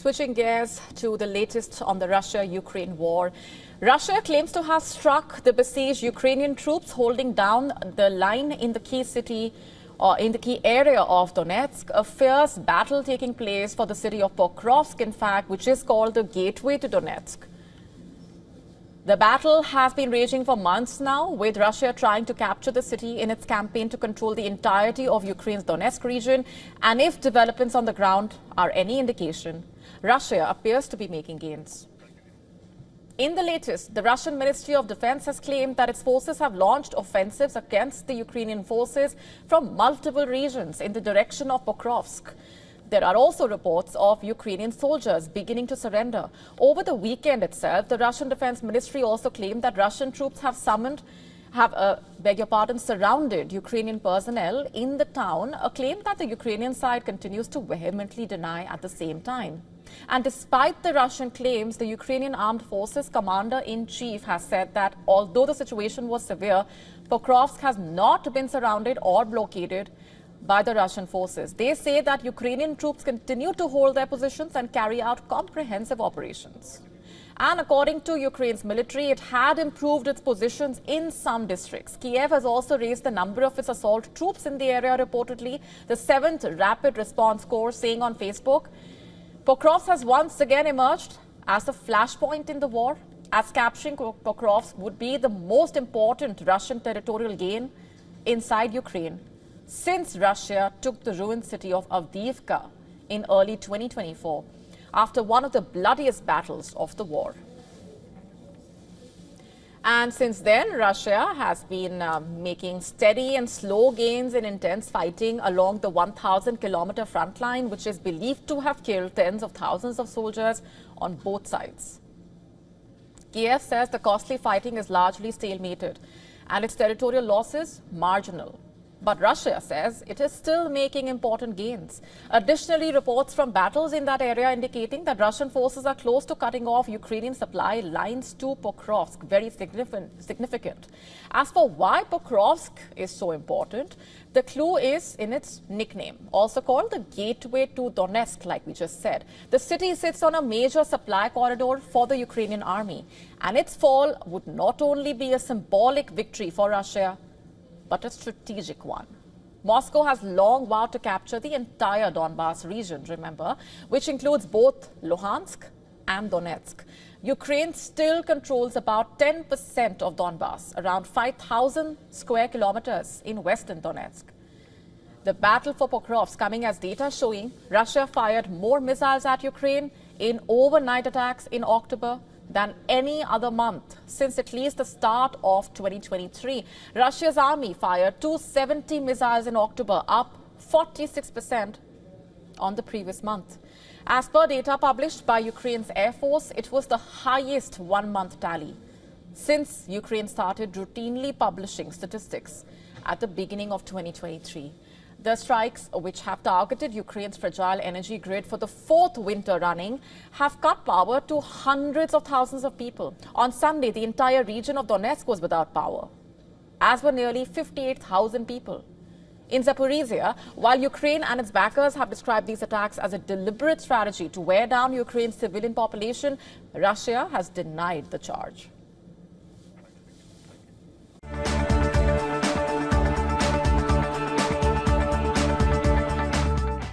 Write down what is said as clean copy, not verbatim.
Switching gears to the latest on the Russia-Ukraine war. Russia claims to have struck the besieged Ukrainian troops holding down the line in the key city or in the key area of Donetsk. A fierce battle taking place for the city of Pokrovsk, in fact, which is called the gateway to Donetsk. The battle has been raging for months now, with Russia trying to capture the city in its campaign to control the entirety of Ukraine's Donetsk region. And if developments on the ground are any indication, Russia appears to be making gains. In the latest, the Russian Ministry of Defense has claimed that its forces have launched offensives against the Ukrainian forces from multiple regions in the direction of Pokrovsk. There are also reports of Ukrainian soldiers beginning to surrender. Over the weekend itself, the Russian Defense Ministry also claimed that Russian troops have surrounded Ukrainian personnel in the town, a claim that the Ukrainian side continues to vehemently deny at the same time. And despite the Russian claims, the Ukrainian Armed Forces Commander-in-Chief has said that although the situation was severe, Pokrovsk has not been surrounded or blockaded by the Russian forces. They say that Ukrainian troops continue to hold their positions and carry out comprehensive operations. And according to Ukraine's military, it had improved its positions in some districts. Kyiv has also raised the number of its assault troops in the area, reportedly. The 7th Rapid Response Corps saying on Facebook, Pokrovsk has once again emerged as a flashpoint in the war, as capturing Pokrovsk would be the most important Russian territorial gain inside Ukraine since Russia took the ruined city of Avdiivka in early 2024, after one of the bloodiest battles of the war. And since then, Russia has been making steady and slow gains in intense fighting along the 1,000-kilometer front line, which is believed to have killed tens of thousands of soldiers on both sides. Kyiv says the costly fighting is largely stalemated and its territorial losses marginal. But Russia says it is still making important gains. Additionally, reports from battles in that area indicating that Russian forces are close to cutting off Ukrainian supply lines to Pokrovsk. Very significant. As for why Pokrovsk is so important, the clue is in its nickname, also called the gateway to Donetsk, like we just said. The city sits on a major supply corridor for the Ukrainian army, and its fall would not only be a symbolic victory for Russia, but a strategic one. Moscow has long vowed to capture the entire Donbas region, remember, which includes both Luhansk and Donetsk. Ukraine still controls about 10% of Donbas, around 5,000 square kilometers in western Donetsk. The battle for Pokrovsk coming as data showing Russia fired more missiles at Ukraine in overnight attacks in October than any other month since at least the start of 2023. Russia's army fired 270 missiles in October, up 46% on the previous month. As per data published by Ukraine's Air Force, it was the highest one-month tally since Ukraine started routinely publishing statistics at the beginning of 2023. The strikes, which have targeted Ukraine's fragile energy grid for the 4th winter running, have cut power to hundreds of thousands of people. On Sunday, the entire region of Donetsk was without power, as were nearly 58,000 people. In Zaporizhia, while Ukraine and its backers have described these attacks as a deliberate strategy to wear down Ukraine's civilian population, Russia has denied the charge.